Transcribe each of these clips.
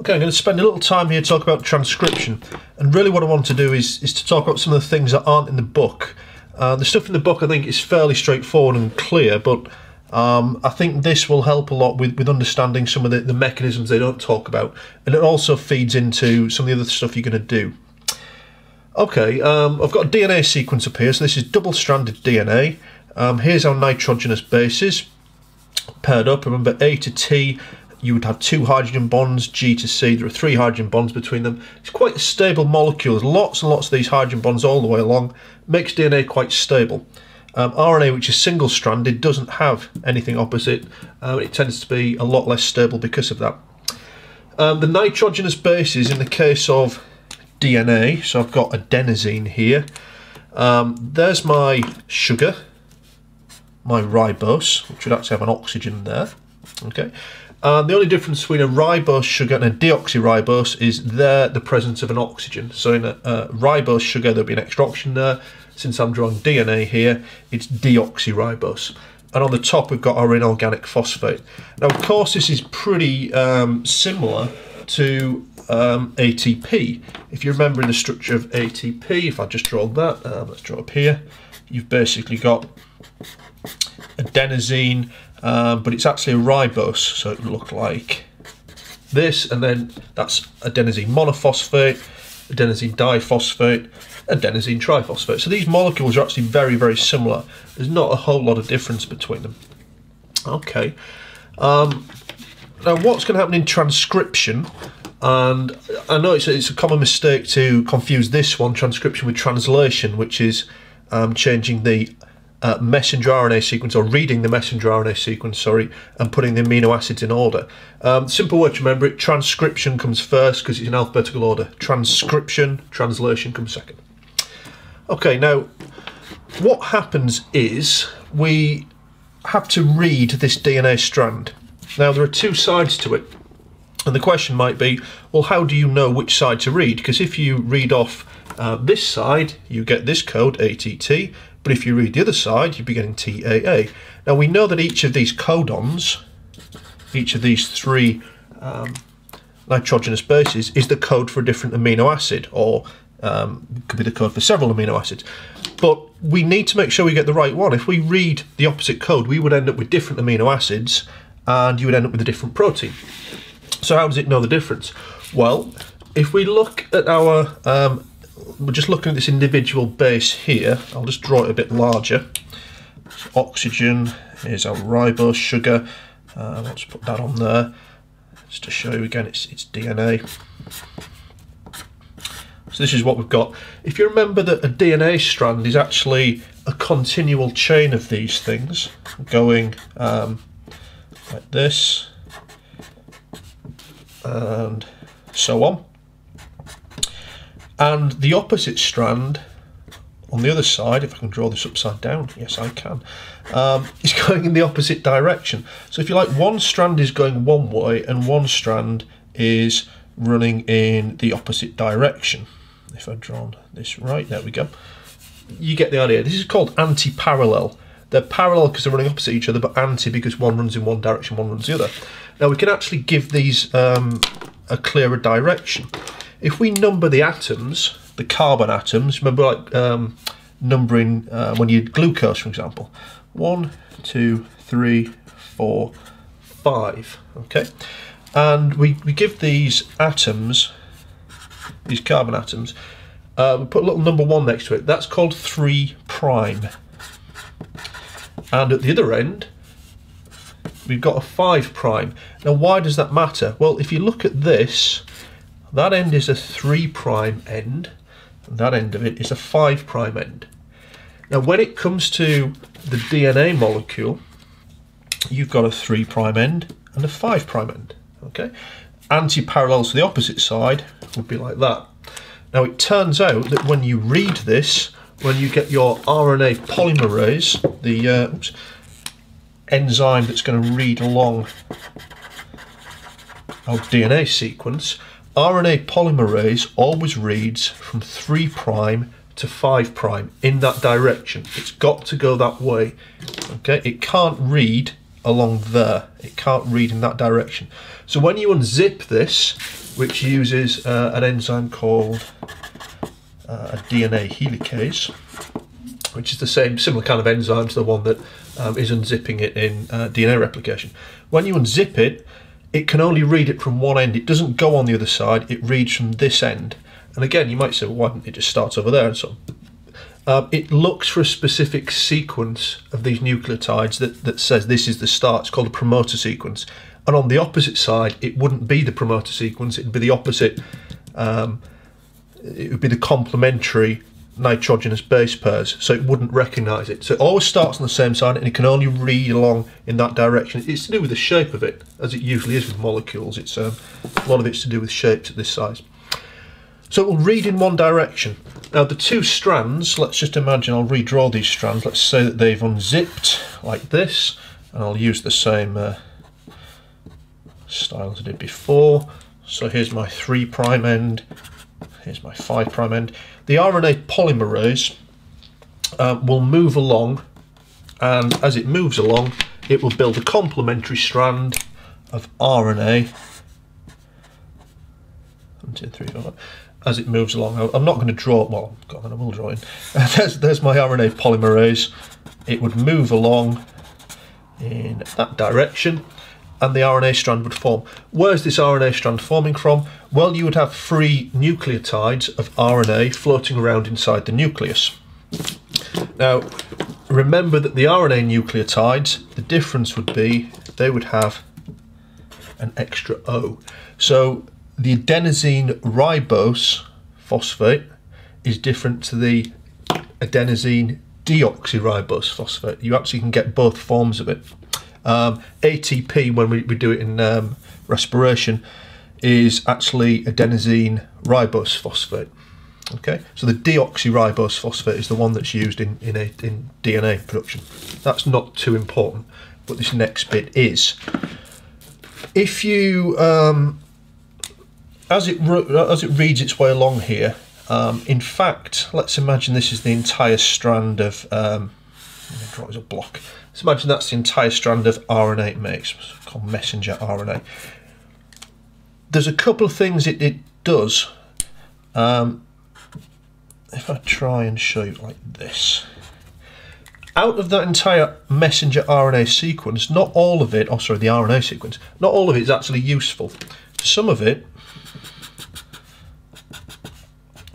Okay, I'm going to spend a little time here to talk about transcription, and really what I want to do is to talk about some of the things that aren't in the book. The stuff in the book I think is fairly straightforward and clear, but I think this will help a lot with understanding some of the mechanisms they don't talk about, and it also feeds into some of the other stuff you're going to do. Okay, I've got a DNA sequence up here, so this is double-stranded DNA. Here's our nitrogenous bases paired up. Remember, A to T, you would have 2 hydrogen bonds, G to C, there are 3 hydrogen bonds between them. It's quite a stable molecule. There's lots and lots of these hydrogen bonds all the way along, makes DNA quite stable. RNA, which is single-stranded, doesn't have anything opposite. It tends to be a lot less stable because of that. The nitrogenous bases in the case of DNA, so I've got adenosine here. There's my sugar, my ribose, which would actually have an oxygen there. Okay. The only difference between a ribose sugar and a deoxyribose is the presence of an oxygen. So in a ribose sugar, there'll be an extra oxygen there. Since I'm drawing DNA here, it's deoxyribose. And on the top, we've got our inorganic phosphate. Now, of course, this is pretty similar to ATP. If you remember in the structure of ATP, if I just draw that, let's draw up here, you've basically got adenosine, but it's actually a ribose, so it would look like this, and then that's adenosine monophosphate, adenosine diphosphate, adenosine triphosphate. So these molecules are actually very, very similar. There's not a whole lot of difference between them. Okay. Now what's going to happen in transcription, and I know it's a common mistake to confuse this one, transcription, with translation, which is changing the messenger RNA sequence, or reading the messenger RNA sequence, sorry, and putting the amino acids in order. Simple way to remember it, transcription comes first because it's in alphabetical order. Transcription, translation comes second. Okay, now what happens is we have to read this DNA strand. Now there are 2 sides to it, and the question might be, well, how do you know which side to read? Because if you read off this side, you get this code, ATT, but if you read the other side, you'd be getting TAA. Now we know that each of these codons, each of these 3 nitrogenous bases, is the code for a different amino acid, or could be the code for several amino acids. But we need to make sure we get the right one. If we read the opposite code, we would end up with different amino acids, and you would end up with a different protein. So how does it know the difference? Well, if we look at our we're just looking at this individual base here. I'll just draw it a bit larger. So oxygen is our ribose sugar. Let's put that on there just to show you again it's DNA. So this is what we've got. If you remember that a DNA strand is actually a continual chain of these things going like this and so on. And the opposite strand on the other side, if I can draw this upside down, yes I can, is going in the opposite direction. So if you like, one strand is going one way and one strand is running in the opposite direction. If I've drawn this right, there we go. You get the idea. This is called anti-parallel. They're parallel because they're running opposite each other, but anti because one runs in one direction, one runs the other. Now we can actually give these a clearer direction. If we number the atoms, the carbon atoms, remember like numbering when you had glucose, for example, 1, 2, 3, 4, 5, okay? And we give these atoms, these carbon atoms, we put a little number 1 next to it, that's called 3'. And at the other end, we've got a 5'. Now why does that matter? Well, if you look at this, that end is a 3' end, and that end of it is a 5' end. Now when it comes to the DNA molecule, you've got a 3' end and a 5' end, okay? Anti-parallels to the opposite side would be like that. Now it turns out that when you read this, when you get your RNA polymerase, the enzyme that's going to read along our DNA sequence, RNA polymerase always reads from 3' to 5' in that direction. It's got to go that way. Okay, it can't read along there. It can't read in that direction. So when you unzip this, which uses an enzyme called a DNA helicase, which is the similar kind of enzyme to the one that is unzipping it in DNA replication. When you unzip it, it can only read it from one end. It doesn't go on the other side, it reads from this end. And again, you might say, well, why didn't it just start over there and so on? It looks for a specific sequence of these nucleotides that says this is the start. It's called a promoter sequence. And on the opposite side, it wouldn't be the promoter sequence, it'd be the opposite. It would be the complementary nitrogenous base pairs, so it wouldn't recognise it. So it always starts on the same side and it can only read along in that direction. It's to do with the shape of it, as it usually is with molecules. It's a lot of it's to do with shapes at this size. So it will read in one direction. Now the two strands, let's just imagine I'll redraw these strands. Let's say that they've unzipped like this, and I'll use the same style as I did before. So here's my 3' end, here's my 5' end. The RNA polymerase will move along, and as it moves along, it will build a complementary strand of RNA. 1, 2, 3, 4. As it moves along, I'm not going to draw, well, I will draw in. There's my RNA polymerase. It would move along in that direction, and the RNA strand would form. Where's this RNA strand forming from? Well, you would have 3 nucleotides of RNA floating around inside the nucleus. Now, remember that the RNA nucleotides, the difference would be they would have an extra O. So the adenosine ribose phosphate is different to the adenosine deoxyribose phosphate. You actually can get both forms of it. ATP, when we do it in respiration, is actually adenosine ribose phosphate. Okay, so the deoxyribose phosphate is the one that's used in DNA production. That's not too important, but this next bit is. If you as it reads its way along here, in fact, let's imagine this is the entire strand of, let me draw it as a block. Let's imagine that's the entire strand of RNA it makes, it's called messenger RNA. There's a couple of things it does. If I try and show you like this. Out of that entire messenger RNA sequence, not all of it, the RNA sequence, not all of it is actually useful. Some of it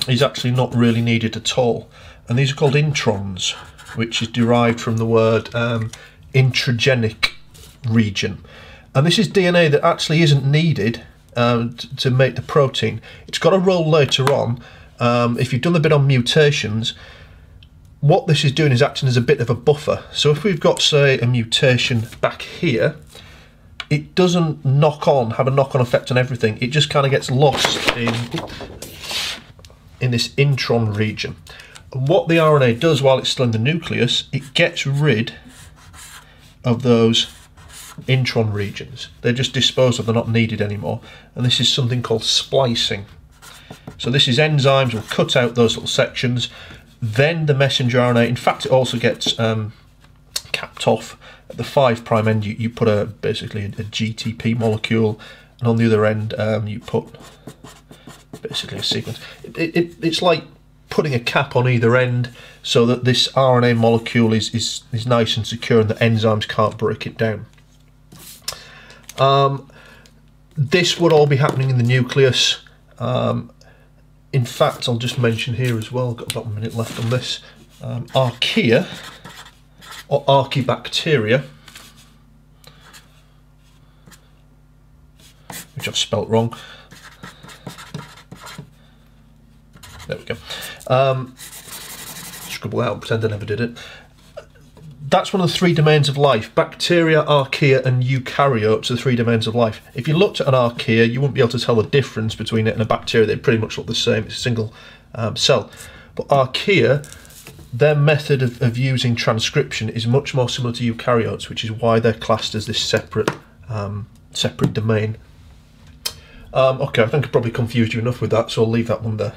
is actually not really needed at all, and these are called introns, which is derived from the word intragenic region. And this is DNA that actually isn't needed to make the protein. It's got a role later on. If you've done the bit on mutations, what this is doing is acting as a bit of a buffer. So if we've got, say, a mutation back here, it doesn't have a knock-on effect on everything. It just kind of gets lost in this intron region. And what the RNA does while it's still in the nucleus, it gets rid of those intron regions. They're just disposed of, they're not needed anymore. And this is something called splicing. So this is enzymes will cut out those little sections. Then the messenger RNA, in fact, it also gets capped off at the 5' end. You put basically a GTP molecule, and on the other end you put basically a sequence. It's like putting a cap on either end so that this RNA molecule is nice and secure and the enzymes can't break it down. This would all be happening in the nucleus. In fact, I'll just mention here as well, I've got about a minute left on this, archaea, or archaebacteria, which I've spelt wrong. There we go. Scribble out, pretend I never did it. That's one of the 3 domains of life. Bacteria, archaea, and eukaryotes are the 3 domains of life. If you looked at an archaea, you wouldn't be able to tell the difference between it and a bacteria. They pretty much look the same. It's a single cell. But archaea, their method of using transcription is much more similar to eukaryotes, which is why they're classed as this separate domain. Okay, I think I probably confused you enough with that, so I'll leave that one there.